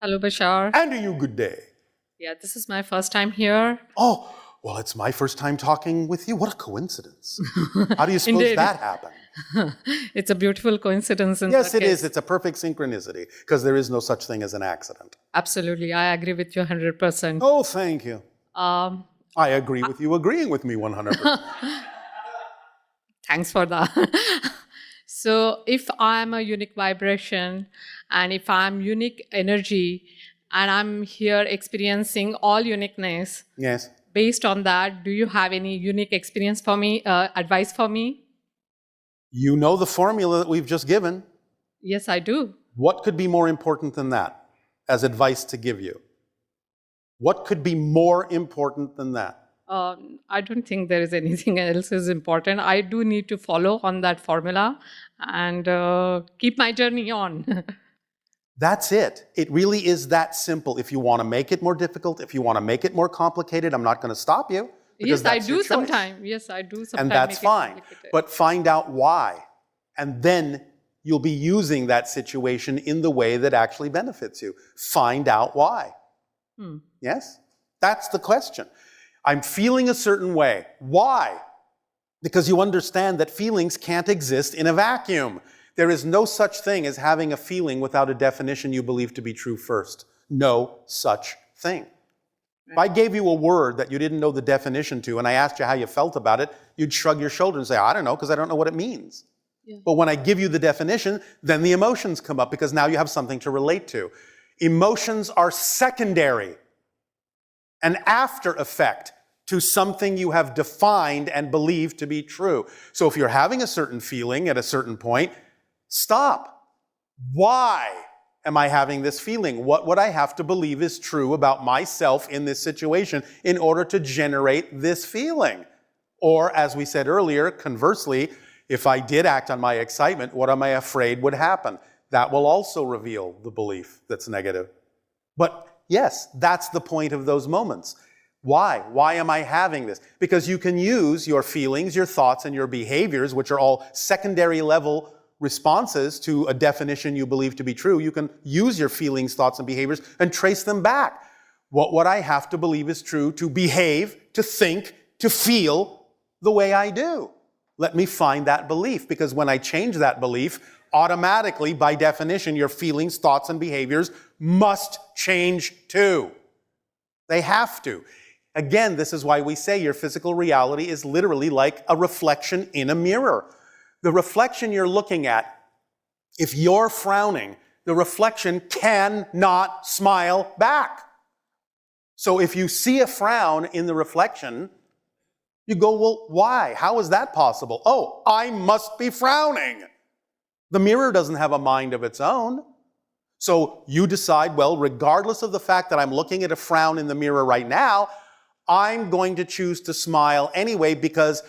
Hello, Bashar. And to you, good day. Yeah, this is my first time here. Oh, well, it's my first time talking with you. What a coincidence. How do you suppose Indeed. that happened? It's a beautiful coincidence. Yes, it is. It's a perfect synchronicity because there is no such thing as an accident. Absolutely. I agree with you 100%. Oh, thank you. Um, I agree with you agreeing with me 100%. Thanks for that. So if I'm a unique vibration and if I'm unique energy and I'm here experiencing all uniqueness, Yes. based on that, do you have any unique experience for me, advice for me? You know the formula that we've just given. Yes, I do. What could be more important than that as advice to give you? What could be more important than that? I don't think there is anything else is important. I do need to follow on that formula and keep my journey on. That's it. It really is that simple. If you want to make it more difficult, if you want to make it more complicated, I'm not going to stop you. Yes, I that's your do choice. sometimes. Yes, I do sometimes. And that's make it fine. complicated. But find out why. And then you'll be using that situation in the way that actually benefits you. Find out why. Yes? That's the question. I'm feeling a certain way. Why? Because you understand that feelings can't exist in a vacuum. There is no such thing as having a feeling without a definition you believe to be true first. No such thing. If I gave you a word that you didn't know the definition to and I asked you how you felt about it, you'd shrug your shoulders and say, I don't know, because I don't know what it means. Yeah. But when I give you the definition, then the emotions come up because now you have something to relate to. Emotions are secondary, an after effect to something you have defined and believed to be true. So if you're having a certain feeling at a certain point, stop. Why am I having this feeling? What would I have to believe is true about myself in this situation in order to generate this feeling? Or, as we said earlier, conversely, if I did act on my excitement, what am I afraid would happen? That will also reveal the belief that's negative. But yes, that's the point of those moments. Why? Why am I having this? Because you can use your feelings, your thoughts, and your behaviors, which are all secondary level responses to a definition you believe to be true. You can use your feelings, thoughts, and behaviors and trace them back. What would I have to believe is true to behave, to think, to feel the way I do? Let me find that belief, because when I change that belief, automatically, by definition, your feelings, thoughts, and behaviors must change too. They have to. Again, this is why we say your physical reality is literally like a reflection in a mirror. The reflection you're looking at, if you're frowning, the reflection cannot smile back. So if you see a frown in the reflection, you go, well, why? How is that possible? Oh, I must be frowning. The mirror doesn't have a mind of its own. So you decide, well, regardless of the fact that I'm looking at a frown in the mirror right now, I'm going to choose to smile anyway because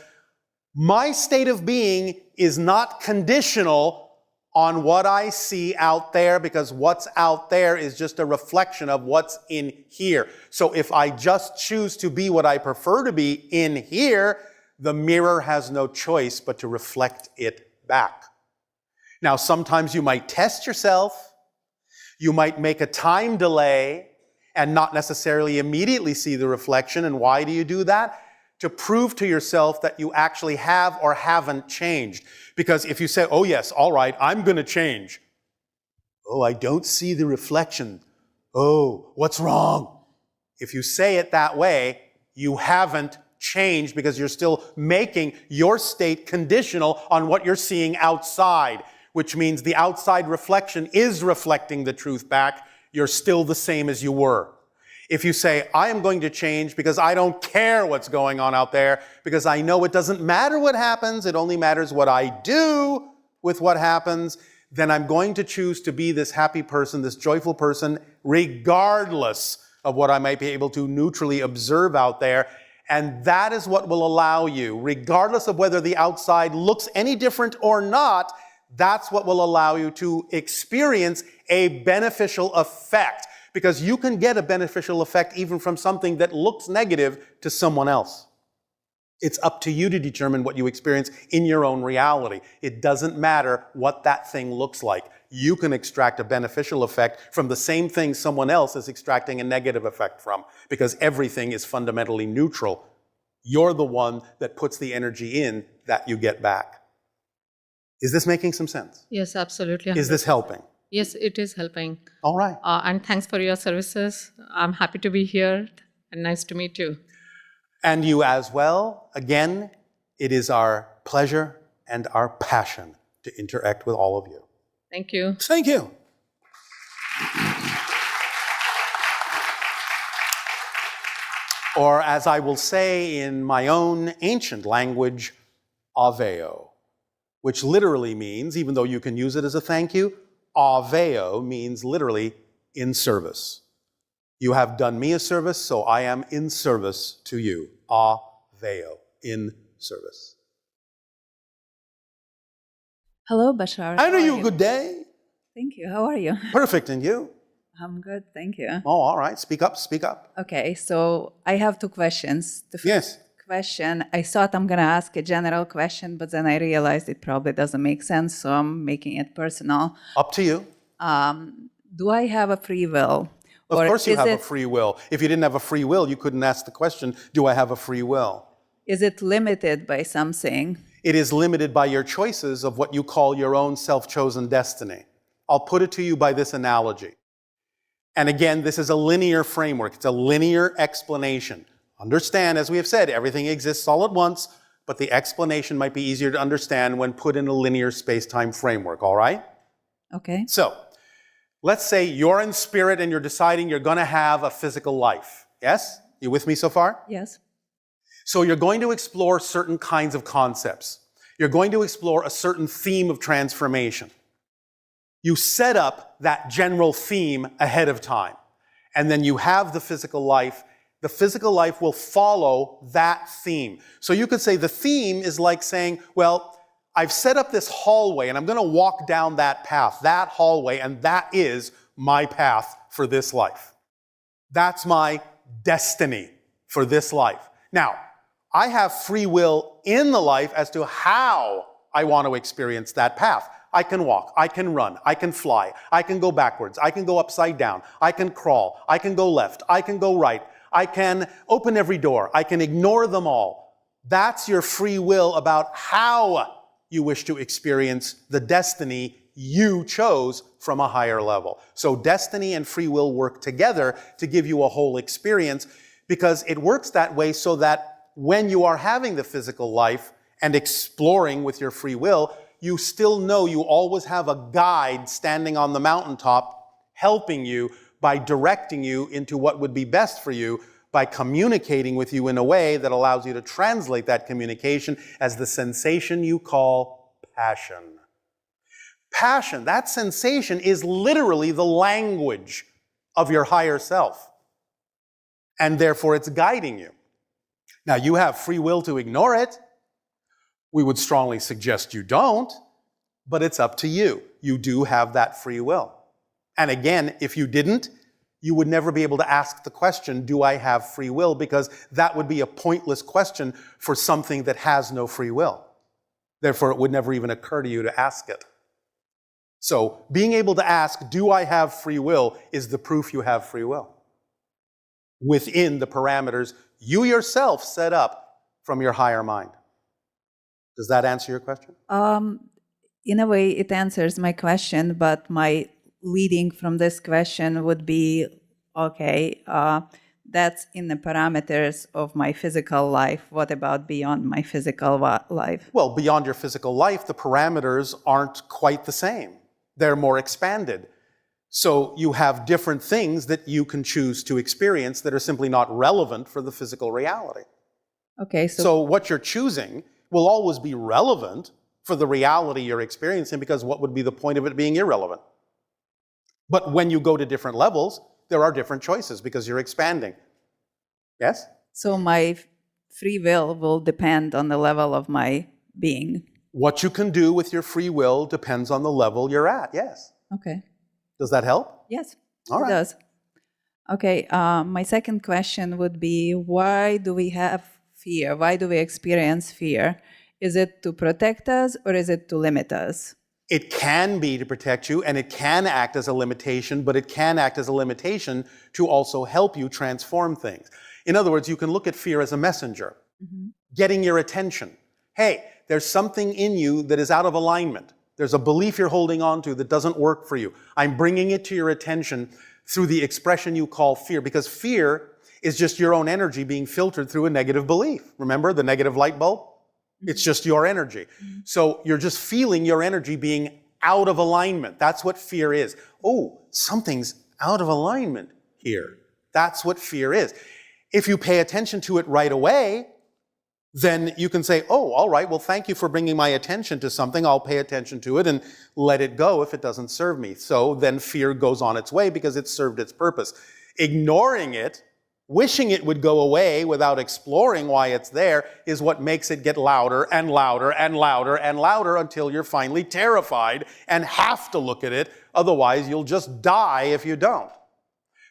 my state of being is not conditional on what I see out there, because what's out there is just a reflection of what's in here. So if I just choose to be what I prefer to be in here, the mirror has no choice but to reflect it back. Now, sometimes you might test yourself. You might make a time delay and not necessarily immediately see the reflection. And why do you do that? To prove to yourself that you actually have or haven't changed. Because if you say, oh yes, all right, I'm going to change. Oh, I don't see the reflection. Oh, what's wrong? If you say it that way, you haven't changed because you're still making your state conditional on what you're seeing outside, which means the outside reflection is reflecting the truth back. You're still the same as you were. If you say, I am going to change because I don't care what's going on out there, because I know it doesn't matter what happens, it only matters what I do with what happens, then I'm going to choose to be this happy person, this joyful person, regardless of what I might be able to neutrally observe out there. And that is what will allow you, regardless of whether the outside looks any different or not, that's what will allow you to experience a beneficial effect. Because you can get a beneficial effect even from something that looks negative to someone else. It's up to you to determine what you experience in your own reality. It doesn't matter what that thing looks like. You can extract a beneficial effect from the same thing someone else is extracting a negative effect from, because everything is fundamentally neutral. You're the one that puts the energy in that you get back. Is this making some sense? Yes, absolutely. Is this helping? Yes, it is helping. All right. And thanks for your services. I'm happy to be here and nice to meet you. And you as well. Again, it is our pleasure and our passion to interact with all of you. Thank you. Thank you. Or as I will say in my own ancient language, aveo, which literally means, even though you can use it as a thank you, aveo means literally in service. You have done me a service, so I am in service to you. Aveo, in service. Hello, Bashar. I know How are you. Good day. Thank you. How are you? Perfect, and you? I'm good, thank you. Oh, all right. Speak up, speak up. Okay, so I have two questions. The Yes. question, I thought I'm going to ask a general question, but then I realized it probably doesn't make sense, so I'm making it personal. Up to you. Do I have a free will? Of Or course you is have a it- free will. If you didn't have a free will, you couldn't ask the question, do I have a free will? Is it limited by something? It is limited by your choices of what you call your own self-chosen destiny. I'll put it to you by this analogy. And again, this is a linear framework. It's a linear explanation. Understand, as we have said, everything exists all at once, but the explanation might be easier to understand when put in a linear space-time framework, all right? Okay. So, let's say you're in spirit and you're deciding you're going to have a physical life. Yes? You with me so far? Yes. So you're going to explore certain kinds of concepts. You're going to explore a certain theme of transformation. You set up that general theme ahead of time. And then you have the physical life. The physical life will follow that theme. So you could say the theme is like saying, well, I've set up this hallway and I'm going to walk down that path, that hallway, and that is my path for this life. That's my destiny for this life. Now, I have free will in the life as to how I want to experience that path. I can walk, I can run, I can fly, I can go backwards, I can go upside down, I can crawl, I can go left, I can go right, I can open every door, I can ignore them all. That's your free will about how you wish to experience the destiny you chose from a higher level. So destiny and free will work together to give you a whole experience, because it works that way so that when you are having the physical life and exploring with your free will, you still know you always have a guide standing on the mountaintop helping you by directing you into what would be best for you, by communicating with you in a way that allows you to translate that communication as the sensation you call passion. Passion, that sensation, is literally the language of your higher self. And therefore it's guiding you. Now, you have free will to ignore it. We would strongly suggest you don't, but it's up to you. You do have that free will. And again, if you didn't, you would never be able to ask the question, do I have free will? Because that would be a pointless question for something that has no free will. Therefore, it would never even occur to you to ask it. So, being able to ask, do I have free will, is the proof you have free will, within the parameters you yourself set up from your higher mind. Does that answer your question? In a way, it answers my question, but my leading from this question would be, okay, that's in the parameters of my physical life. What about beyond my physical life? Well, beyond your physical life, the parameters aren't quite the same. They're more expanded. So you have different things that you can choose to experience that are simply not relevant for the physical reality. Okay, So what you're choosing will always be relevant for the reality you're experiencing, because what would be the point of it being irrelevant? But when you go to different levels, there are different choices because you're expanding. Yes? so my free will depend on the level of my being. What you can do with your free will depends on the level you're at. Yes. Okay. Does that help? Yes, All right. it does. Okay, my second question would be, why do we have fear? Why do we experience fear? Is it to protect us or is it to limit us? It can be to protect you, and it can act as a limitation, but it can act as a limitation to also help you transform things. In other words, you can look at fear as a messenger, getting your attention. Hey, there's something in you that is out of alignment. There's a belief you're holding on to that doesn't work for you. I'm bringing it to your attention through the expression you call fear, because fear is just your own energy being filtered through a negative belief. Remember the negative light bulb? It's just your energy. So you're just feeling your energy being out of alignment. That's what fear is. Oh, something's out of alignment here. That's what fear is. If you pay attention to it right away, then you can say, oh, all right, well, thank you for bringing my attention to something. I'll pay attention to it and let it go if it doesn't serve me. So then fear goes on its way because it's served its purpose. Ignoring it, wishing it would go away without exploring why it's there, is what makes it get louder and louder and louder and louder until you're finally terrified and have to look at it. Otherwise, you'll just die if you don't.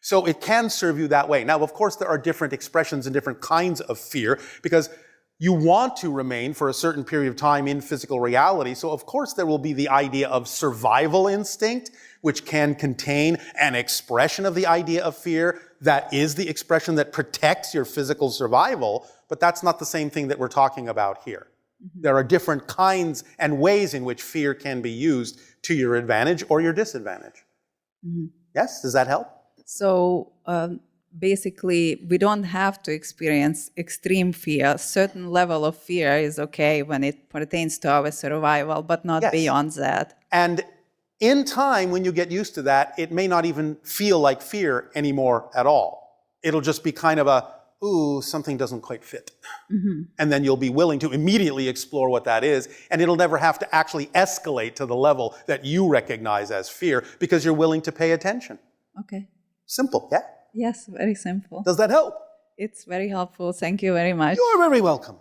So it can serve you that way. Now, of course, there are different expressions and different kinds of fear because you want to remain for a certain period of time in physical reality. So, of course, there will be the idea of survival instinct, which can contain an expression of the idea of fear that is the expression that protects your physical survival, but that's not the same thing that we're talking about here. There are different kinds and ways in which fear can be used to your advantage or your disadvantage. Yes? Does that help? So basically, we don't have to experience extreme fear. A certain level of fear is okay when it pertains to our survival, but not Yes. beyond that. And in time, when you get used to that, it may not even feel like fear anymore at all. It'll just be kind of a, ooh, something doesn't quite fit. And then you'll be willing to immediately explore what that is, and it'll never have to actually escalate to the level that you recognize as fear because you're willing to pay attention. Okay. Simple, yeah? Yes, very simple. Does that help? It's very helpful. Thank you very much. You're very welcome.